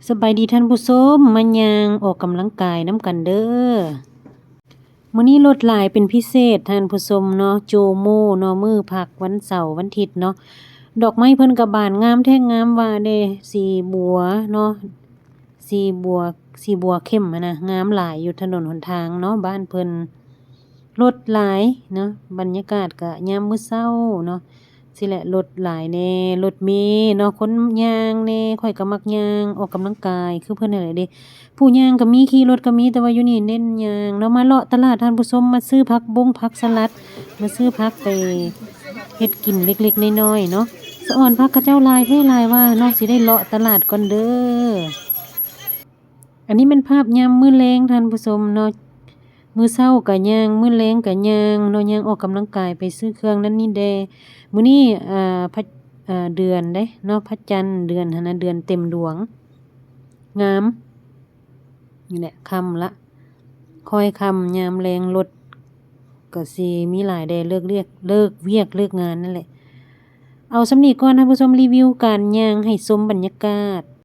สบายดีท่านผู้ชมมาย่างออกกำลังกายน้ำกันเด้อมื้อนี้ลดหลายเป็นพิเศษท่านผู้ชมเนาะโจโมเนาะมื้อพักวันเสาร์วันอาทิตย์เนาะดอกไม้เพิ่นก็บานงามแท้งามว่าเด้สีบัวเนาะสีบัวเข้มอะนะงามหลายอยู่ถนนหนทางเนาะบ้านเพิ่นรถหลายเนาะบรรยากาศก็ยามมื้อเช้าเนาะสิแหละรถหลายแน่รถเมล์เนาะคนย่างแน่ข้อยก็มักย่างออกกำลังกายคือเพิ่นนั่นแหละเด้ผู้ย่างก็มีขี่รถก็มีแต่ว่าอยู่นี่เน้นย่างเนาะมาเลาะตลาดท่านผู้ชมมาซื้อผักสลัดมาซื้อผักไปเฮ็ดกินเล็กๆน้อยๆเนาะสะอ่อนผักเขาเจ้าหลายแท้หลายว่าเนาะสิได้เลาะตลาดก่อนเด้ออันนี้เป็นภาพยามมื้อแลงท่านผู้ชมเนาะ มื้อเช้าก็ย่างมื้อแลงก็ย่างเนาะย่างออกกำลังกายไปซื้อเครื่องนั้นนี่แดมื้อนี้พระเดือนเด้เนาะพระจันทร์เดือนหั้นน่ะเดือนเต็มดวงงามนี่แหละค่ำละค่อยค่ำยามแลงรถก็สิมีหลายแเลิกเวียกเลิกงานนั่นแหละเอาส่ำนี้ก่อนท่านผู้ชมรีวิวการย่างให้ชมบรรยากาศ